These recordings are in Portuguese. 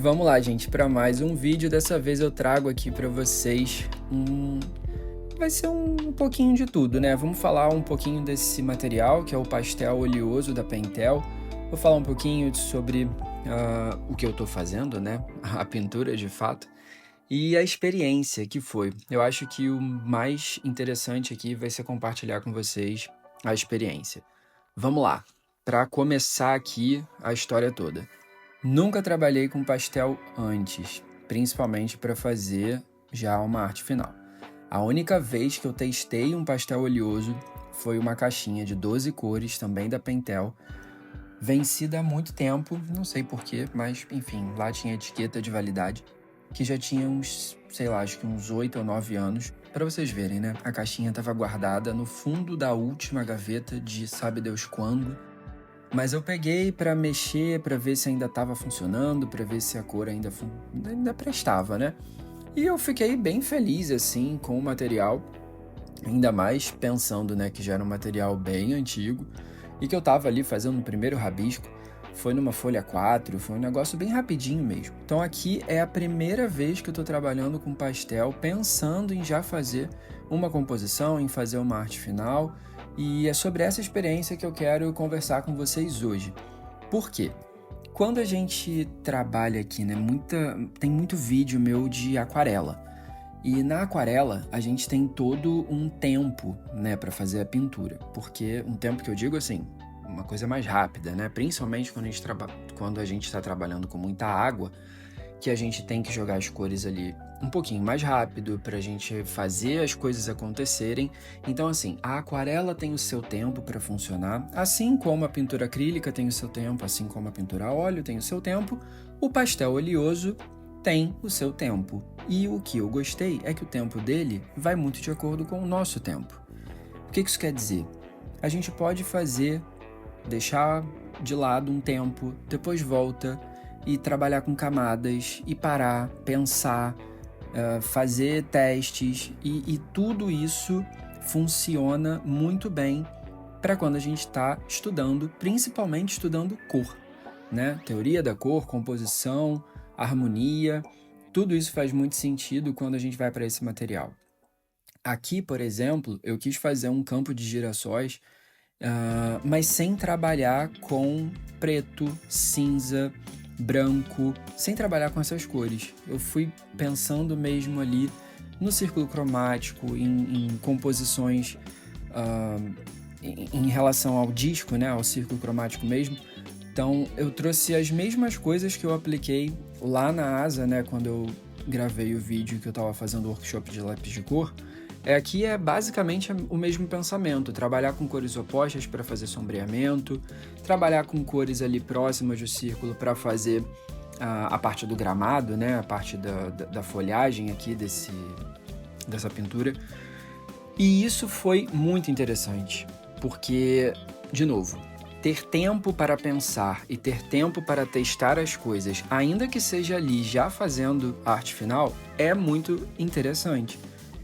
Vamos lá, gente, para mais um vídeo. Dessa vez eu trago aqui para vocês vai ser um pouquinho de tudo, né? Vamos falar um pouquinho desse material, que é o pastel oleoso da Pentel. Vou falar um pouquinho sobre o que eu tô fazendo, né? A pintura, de fato. E a experiência que foi. Eu acho que o mais interessante aqui vai ser compartilhar com vocês a experiência. Vamos lá. Para começar aqui a história toda. Nunca trabalhei com pastel antes, principalmente para fazer já uma arte final. A única vez que eu testei um pastel oleoso foi uma caixinha de 12 cores, também da Pentel, vencida há muito tempo, não sei porquê, mas enfim, lá tinha etiqueta de validade, que já tinha uns, sei lá, acho que uns 8 ou 9 anos. Para vocês verem, né? A caixinha estava guardada no fundo da última gaveta de sabe Deus quando. Mas eu peguei para mexer, para ver se ainda estava funcionando, para ver se a cor ainda prestava, né? E eu fiquei bem feliz, assim, com o material, ainda mais pensando, né, que já era um material bem antigo e que eu tava ali fazendo o primeiro rabisco. Foi numa folha 4, foi um negócio bem rapidinho mesmo. Então aqui é a primeira vez que eu tô trabalhando com pastel, pensando em já fazer uma composição, em fazer uma arte final. E é sobre essa experiência que eu quero conversar com vocês hoje. Por quê? Quando a gente trabalha aqui, né, tem muito vídeo meu de aquarela. E na aquarela, a gente tem todo um tempo, né, para fazer a pintura. Porque um tempo que eu digo assim, uma coisa mais rápida, né? Principalmente quando a gente está trabalhando com muita água, que a gente tem que jogar as cores ali um pouquinho mais rápido para a gente fazer as coisas acontecerem. Então, assim, a aquarela tem o seu tempo para funcionar, assim como a pintura acrílica tem o seu tempo, assim como a pintura a óleo tem o seu tempo, o pastel oleoso tem o seu tempo. E o que eu gostei é que o tempo dele vai muito de acordo com o nosso tempo. O que isso quer dizer? A gente pode deixar de lado um tempo, depois volta e trabalhar com camadas e parar, pensar, fazer testes e tudo isso funciona muito bem para quando a gente está estudando, principalmente estudando cor, né? Teoria da cor, composição, harmonia, tudo isso faz muito sentido quando a gente vai para esse material. Aqui, por exemplo, eu quis fazer um campo de girassóis, mas sem trabalhar com preto, cinza, branco, sem trabalhar com essas cores. Eu fui pensando mesmo ali no círculo cromático, em composições em relação ao disco, né, ao círculo cromático mesmo. Então eu trouxe as mesmas coisas que eu apliquei lá na asa, né, quando eu gravei o vídeo que eu estava fazendo o workshop de lápis de cor. Aqui é basicamente o mesmo pensamento, trabalhar com cores opostas para fazer sombreamento, trabalhar com cores ali próximas do círculo para fazer a parte do gramado, né? A parte da folhagem aqui dessa pintura. E isso foi muito interessante, porque, de novo, ter tempo para pensar e ter tempo para testar as coisas, ainda que seja ali já fazendo a arte final, é muito interessante.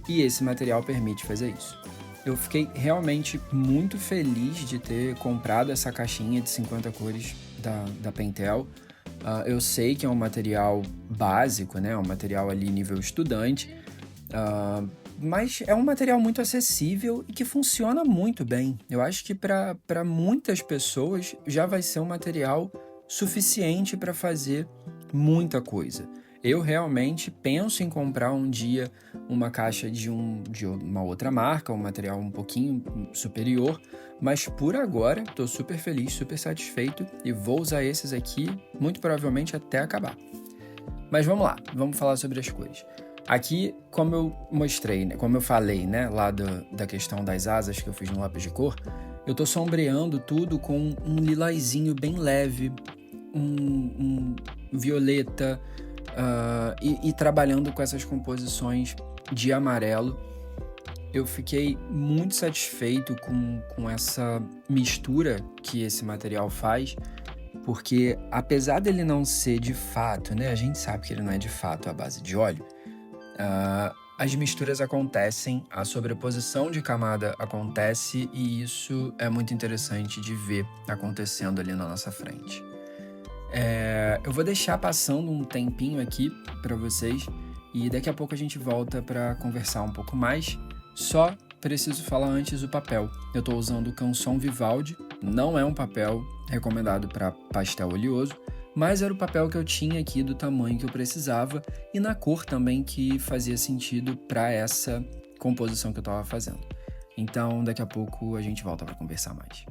E esse material permite fazer isso. Eu fiquei realmente muito feliz de ter comprado essa caixinha de 50 cores da Pentel. Eu sei que é um material básico, né? Um material ali nível estudante, mas é um material muito acessível e que funciona muito bem. Eu acho que para muitas pessoas já vai ser um material suficiente para fazer muita coisa. Eu realmente penso em comprar um dia uma caixa de uma outra marca, um material um pouquinho superior, mas por agora estou super feliz, super satisfeito e vou usar esses aqui muito provavelmente até acabar. Mas vamos lá, vamos falar sobre as cores. Aqui, como eu mostrei, né, como eu falei, né, lá da questão das asas que eu fiz no lápis de cor, eu estou sombreando tudo com um lilazinho bem leve, um violeta, e trabalhando com essas composições de amarelo. Eu fiquei muito satisfeito com essa mistura que esse material faz, porque apesar dele não ser de fato, né, a gente sabe que ele não é de fato à base de óleo, as misturas acontecem, a sobreposição de camada acontece e isso é muito interessante de ver acontecendo ali na nossa frente. Eu vou deixar passando um tempinho aqui para vocês e daqui a pouco a gente volta para conversar um pouco mais. Só preciso falar antes o papel. Eu estou usando o Canson Vivaldi, não é um papel recomendado para pastel oleoso, mas era o papel que eu tinha aqui do tamanho que eu precisava e na cor também que fazia sentido para essa composição que eu estava fazendo. Então, daqui a pouco a gente volta para conversar mais.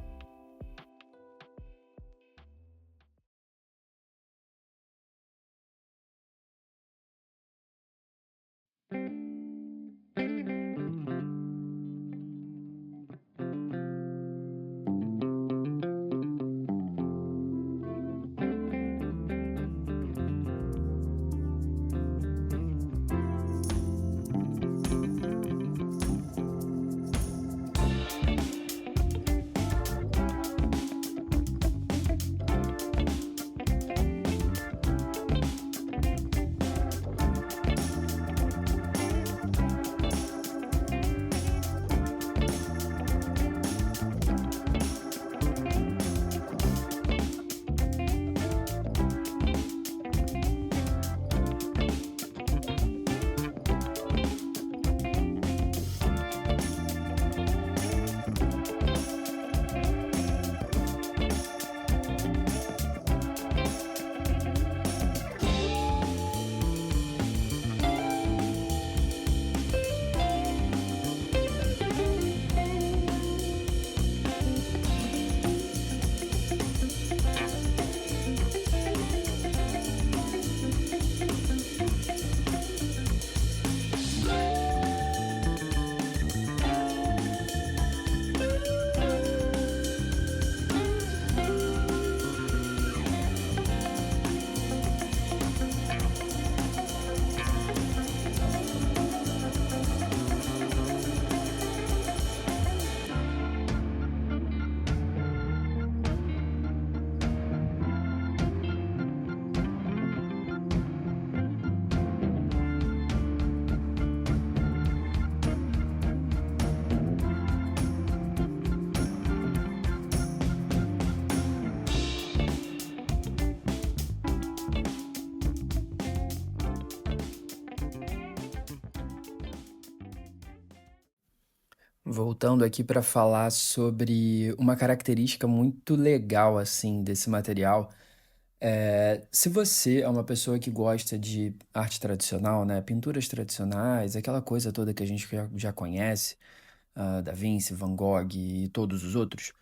Voltando aqui para falar sobre uma característica muito legal assim desse material. Se você é uma pessoa que gosta de arte tradicional, né, pinturas tradicionais, aquela coisa toda que a gente já conhece, Da Vinci, Van Gogh e todos os outros,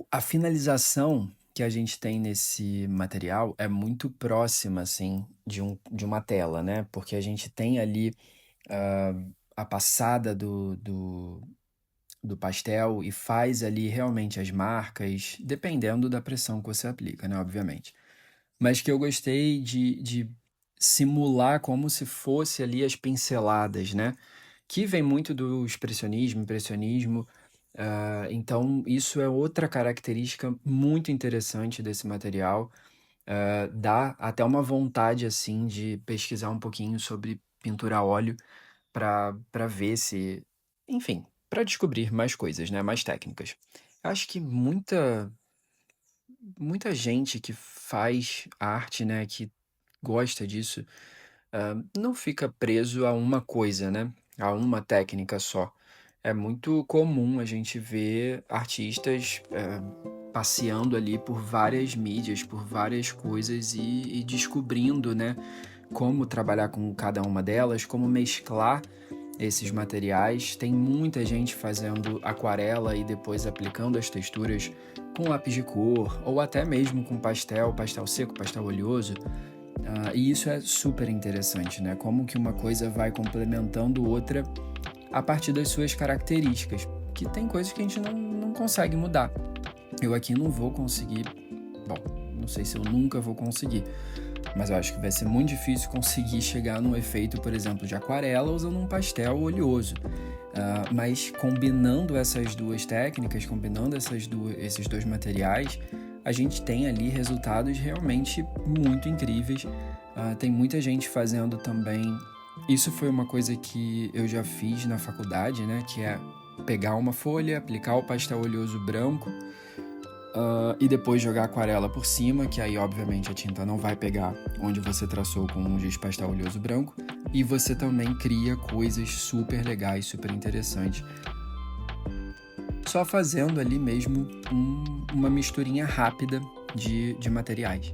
a finalização que a gente tem nesse material é muito próxima, assim, de uma tela, né? Porque a gente tem ali ah, a passada do pastel e faz ali realmente as marcas, dependendo da pressão que você aplica, né? Obviamente. Mas que eu gostei de simular como se fosse ali as pinceladas, né? Que vem muito do expressionismo, impressionismo. Então, isso é outra característica muito interessante desse material. Dá até uma vontade, assim, de pesquisar um pouquinho sobre pintura a óleo para ver se, enfim, para descobrir mais coisas, né? Mais técnicas. Eu acho que muita gente que faz arte, né, que gosta disso, não fica preso a uma coisa, né, a uma técnica só. É muito comum a gente ver artistas, passeando ali por várias mídias, por várias coisas e descobrindo, né, como trabalhar com cada uma delas, como mesclar esses materiais. Tem muita gente fazendo aquarela e depois aplicando as texturas com lápis de cor, ou até mesmo com pastel seco, pastel oleoso. E isso é super interessante, né? Como que uma coisa vai complementando outra a partir das suas características, que tem coisas que a gente não consegue mudar. Eu aqui não vou conseguir, bom, não sei se eu nunca vou conseguir, mas eu acho que vai ser muito difícil conseguir chegar num efeito, por exemplo, de aquarela usando um pastel oleoso. Mas combinando essas duas técnicas, combinando esses dois materiais, a gente tem ali resultados realmente muito incríveis. Tem muita gente fazendo também. Isso foi uma coisa que eu já fiz na faculdade, né? Que é pegar uma folha, aplicar o pastel oleoso branco e depois jogar aquarela por cima, que aí obviamente a tinta não vai pegar onde você traçou com um giz pastel oleoso branco, e você também cria coisas super legais, super interessantes, só fazendo ali mesmo uma misturinha rápida de materiais.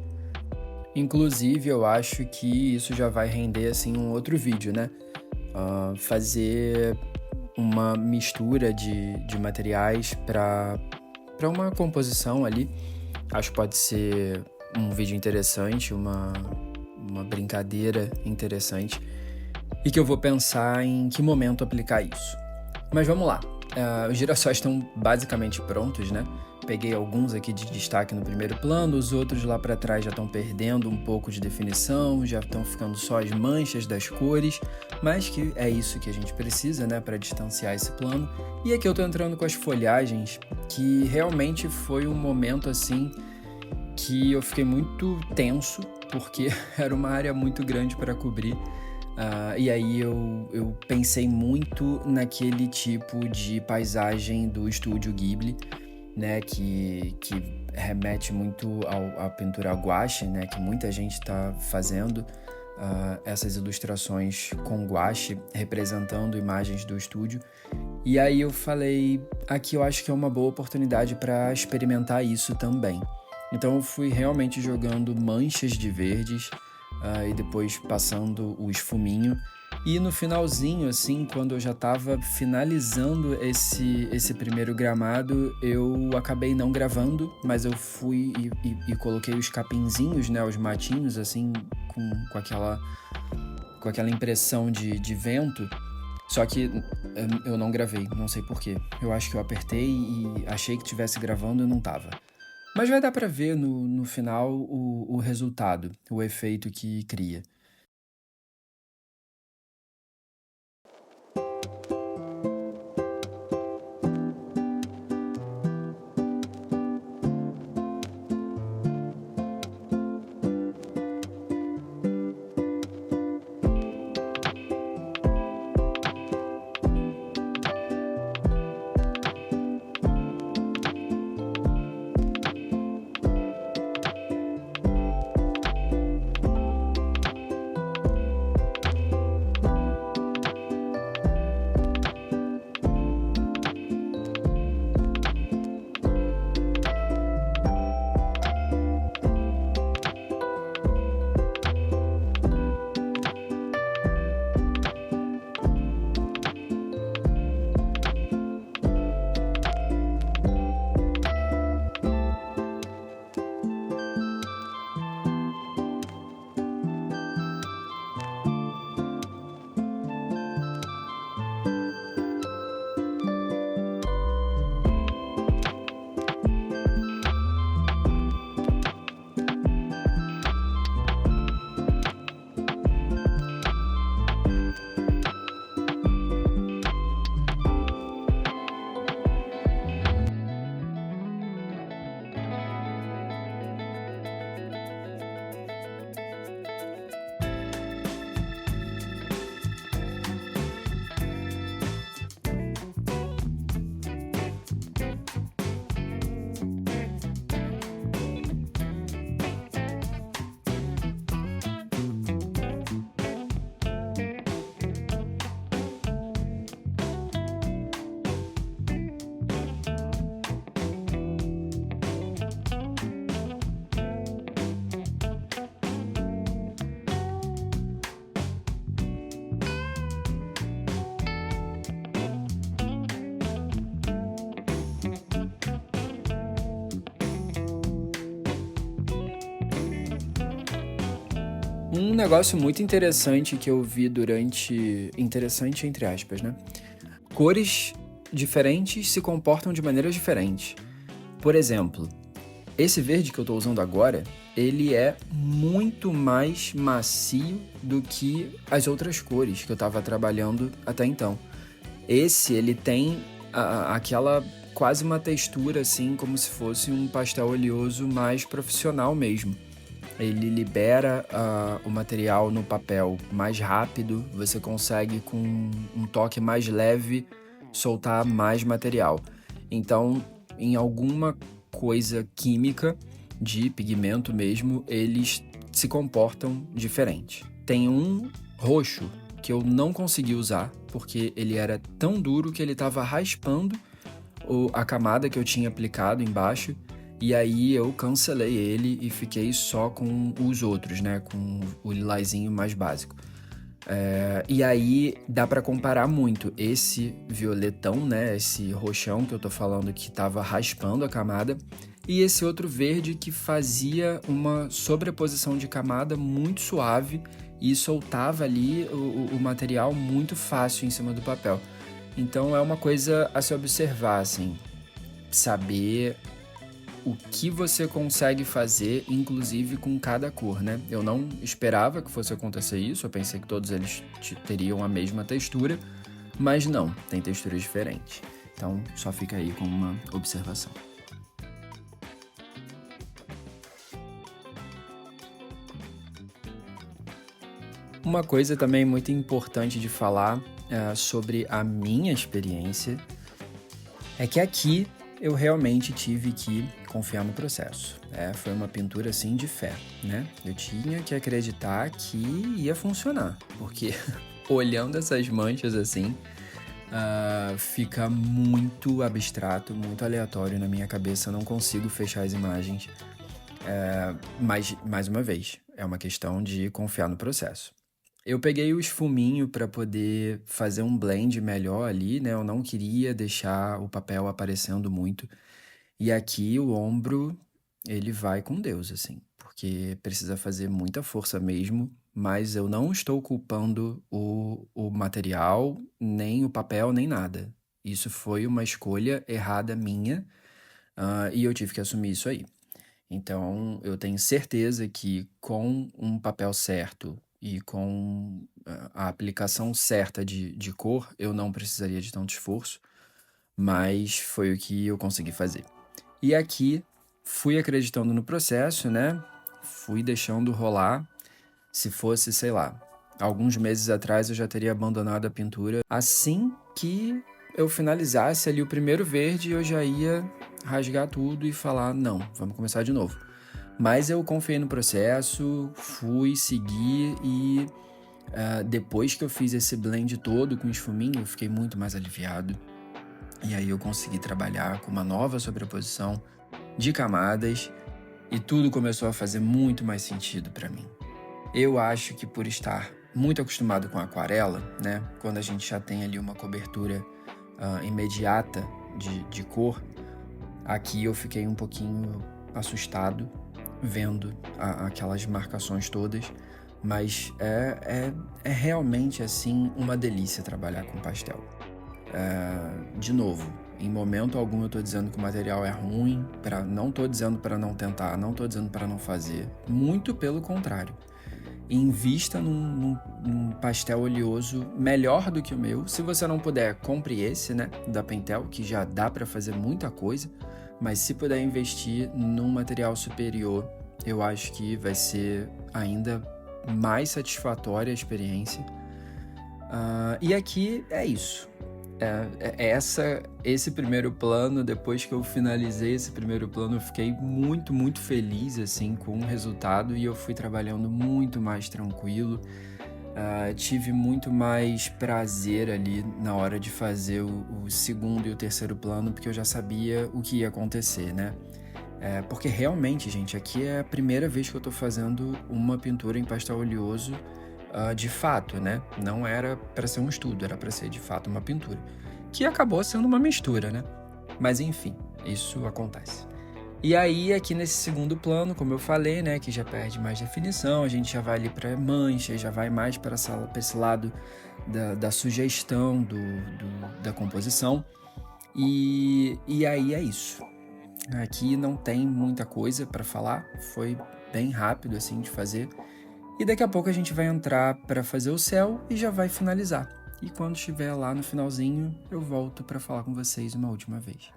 Inclusive, eu acho que isso já vai render assim um outro vídeo, né? Fazer uma mistura de materiais para uma composição ali. Acho que pode ser um vídeo interessante, uma brincadeira interessante, e que eu vou pensar em que momento aplicar isso. Mas vamos lá. Os girassóis estão basicamente prontos, né? Peguei alguns aqui de destaque no primeiro plano, os outros lá para trás já estão perdendo um pouco de definição, já estão ficando só as manchas das cores, mas que é isso que a gente precisa, né, para distanciar esse plano. E aqui eu tô entrando com as folhagens, que realmente foi um momento assim que eu fiquei muito tenso, porque era uma área muito grande para cobrir. E aí eu pensei muito naquele tipo de paisagem do estúdio Ghibli, né, que remete muito à pintura gouache, né, que muita gente está fazendo essas ilustrações com gouache representando imagens do estúdio. E aí eu falei, aqui eu acho que é uma boa oportunidade para experimentar isso também. Então eu fui realmente jogando manchas de verdes e depois passando o esfuminho. E no finalzinho, assim, quando eu já estava finalizando esse primeiro gramado, eu acabei não gravando, mas eu fui e coloquei os capinzinhos, né, os matinhos, assim, com aquela impressão de vento. Só que eu não gravei, não sei porquê. Eu acho que eu apertei e achei que estivesse gravando e não tava. Mas vai dar pra ver no final o resultado, o efeito que cria. Um negócio muito interessante que eu vi interessante entre aspas, né? Cores diferentes se comportam de maneiras diferentes. Por exemplo, esse verde que eu tô usando agora, ele é muito mais macio do que as outras cores que eu tava trabalhando até então. Ele tem aquela quase uma textura assim, como se fosse um pastel oleoso mais profissional mesmo. Ele libera o material no papel mais rápido, você consegue com um toque mais leve soltar mais material. Então, em alguma coisa química de pigmento mesmo, eles se comportam diferente. Tem um roxo que eu não consegui usar, porque ele era tão duro que ele estava raspando a camada que eu tinha aplicado embaixo, e aí eu cancelei ele e fiquei só com os outros, né, com o lilazinho mais básico. E aí dá pra comparar muito esse violetão, né, esse roxão que eu tô falando que tava raspando a camada, e esse outro verde que fazia uma sobreposição de camada muito suave e soltava ali o material muito fácil em cima do papel. Então é uma coisa a se observar, assim, saber o que você consegue fazer, inclusive com cada cor, né? Eu não esperava que fosse acontecer isso, eu pensei que todos eles teriam a mesma textura, mas não, tem texturas diferentes. Então só fica aí com uma observação. Uma coisa também muito importante de falar sobre a minha experiência é que aqui eu realmente tive que confiar no processo. Foi uma pintura assim de fé, né? Eu tinha que acreditar que ia funcionar, porque olhando essas manchas assim, fica muito abstrato, muito aleatório na minha cabeça, eu não consigo fechar as imagens. Mas, mais uma vez, é uma questão de confiar no processo. Eu peguei o esfuminho para poder fazer um blend melhor ali, né? Eu não queria deixar o papel aparecendo muito. E aqui o ombro, ele vai com Deus, assim, porque precisa fazer muita força mesmo, mas eu não estou culpando o material, nem o papel, nem nada. Isso foi uma escolha errada minha, e eu tive que assumir isso aí. Então, eu tenho certeza que com um papel certo e com a aplicação certa de cor, eu não precisaria de tanto esforço, mas foi o que eu consegui fazer. E aqui, fui acreditando no processo, né? Fui deixando rolar. Se fosse, sei lá, alguns meses atrás eu já teria abandonado a pintura. Assim que eu finalizasse ali o primeiro verde, eu já ia rasgar tudo e falar, não, vamos começar de novo. Mas eu confiei no processo, fui seguir e depois que eu fiz esse blend todo com esfuminho, eu fiquei muito mais aliviado. E aí eu consegui trabalhar com uma nova sobreposição de camadas e tudo começou a fazer muito mais sentido para mim. Eu acho que por estar muito acostumado com aquarela, né, quando a gente já tem ali uma cobertura imediata de cor, aqui eu fiquei um pouquinho assustado vendo aquelas marcações todas, mas é realmente assim uma delícia trabalhar com pastel. De novo, em momento algum eu tô dizendo que o material é ruim, não tô dizendo para não tentar, não tô dizendo para não fazer, muito pelo contrário. Invista num pastel oleoso melhor do que o meu. Se você não puder, compre esse, né, da Pentel, que já dá para fazer muita coisa, mas se puder investir num material superior, eu acho que vai ser ainda mais satisfatória a experiência. E aqui é isso. Esse primeiro plano, depois que eu finalizei esse primeiro plano, eu fiquei muito, muito feliz assim com o resultado e eu fui trabalhando muito mais tranquilo. Tive muito mais prazer ali na hora de fazer o segundo e o terceiro plano, porque eu já sabia o que ia acontecer, né? Porque realmente, gente, aqui é a primeira vez que eu tô fazendo uma pintura em pastel oleoso de fato, né? Não era para ser um estudo, era para ser de fato uma pintura. Que acabou sendo uma mistura, né? Mas enfim, isso acontece. E aí, aqui nesse segundo plano, como eu falei, né, que já perde mais definição, a gente já vai ali para mancha, já vai mais para esse lado da sugestão da composição. E aí é isso. Aqui não tem muita coisa para falar, foi bem rápido assim de fazer. E daqui a pouco a gente vai entrar para fazer o céu e já vai finalizar. E quando estiver lá no finalzinho, eu volto para falar com vocês uma última vez.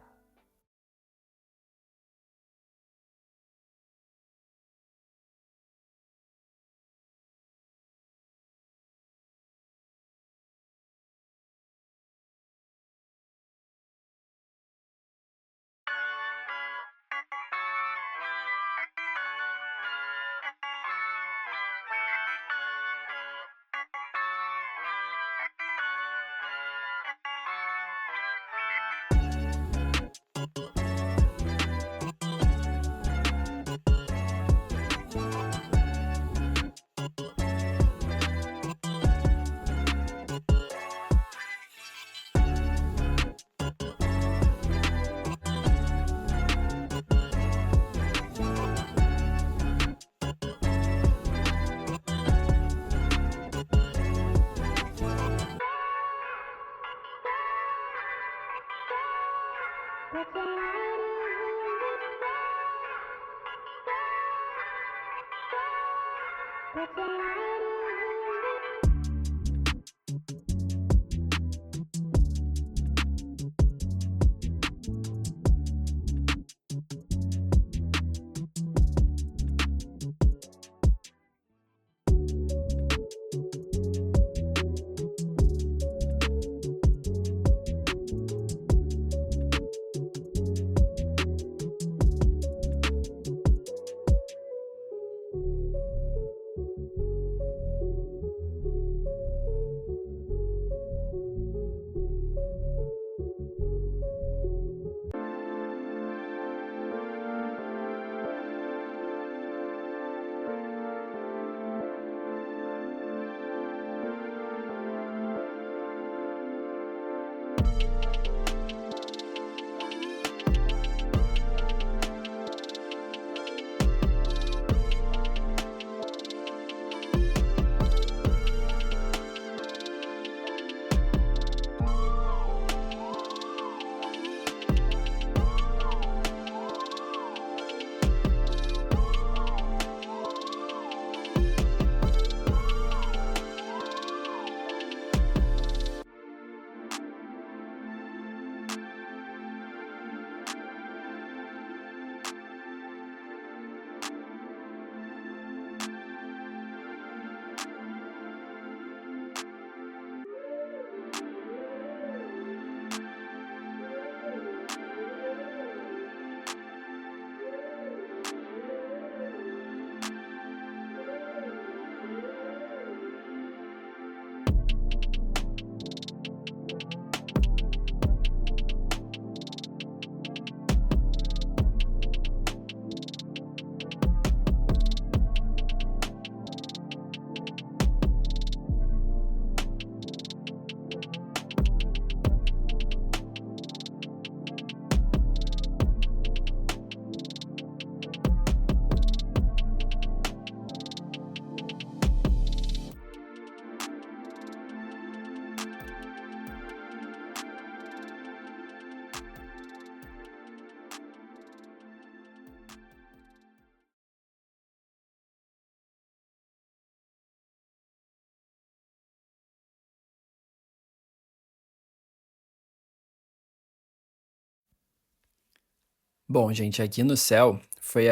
Bom, gente, aqui no céu foi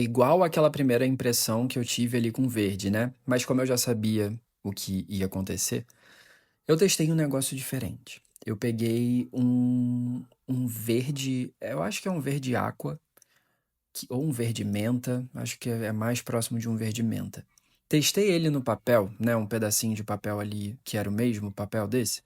igual àquela primeira impressão que eu tive ali com verde, né? Mas como eu já sabia o que ia acontecer, eu testei um negócio diferente. Eu peguei um verde, eu acho que é um verde aqua, ou um verde menta, acho que é mais próximo de um verde menta. Testei ele no papel, né? Um pedacinho de papel ali que era o mesmo papel desse.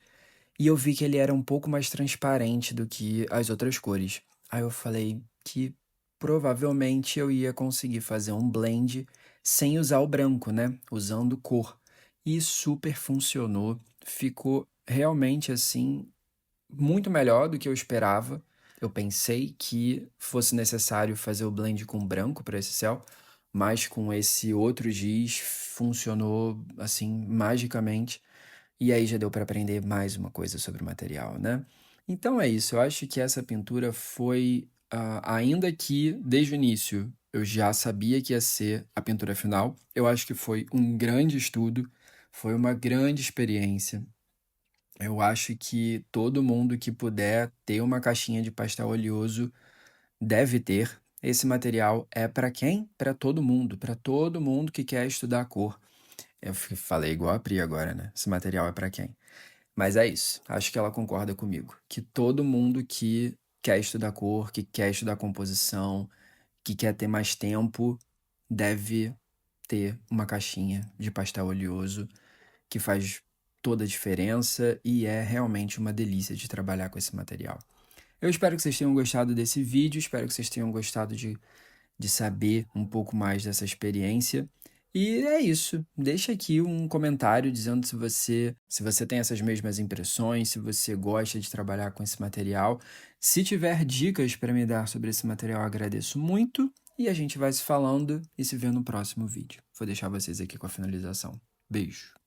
E eu vi que ele era um pouco mais transparente do que as outras cores. Aí eu falei que provavelmente eu ia conseguir fazer um blend sem usar o branco, né? Usando cor. E super funcionou. Ficou realmente assim muito melhor do que eu esperava. Eu pensei que fosse necessário fazer o blend com branco para esse céu, mas com esse outro giz funcionou assim magicamente. E aí já deu para aprender mais uma coisa sobre o material, né? Então é isso, eu acho que essa pintura foi, ainda que desde o início eu já sabia que ia ser a pintura final, eu acho que foi um grande estudo, foi uma grande experiência. Eu acho que todo mundo que puder ter uma caixinha de pastel oleoso deve ter. Esse material é para quem? Para todo mundo que quer estudar a cor. Falei igual a Pri agora, né? Esse material é para quem? Mas é isso. Acho que ela concorda comigo. Que todo mundo que quer estudar cor, que quer estudar composição, que quer ter mais tempo, deve ter uma caixinha de pastel oleoso que faz toda a diferença e é realmente uma delícia de trabalhar com esse material. Eu espero que vocês tenham gostado desse vídeo, espero que vocês tenham gostado de saber um pouco mais dessa experiência. E é isso. Deixa aqui um comentário dizendo se você tem essas mesmas impressões, se você gosta de trabalhar com esse material. Se tiver dicas para me dar sobre esse material, eu agradeço muito. E a gente vai se falando e se vê no próximo vídeo. Vou deixar vocês aqui com a finalização. Beijo!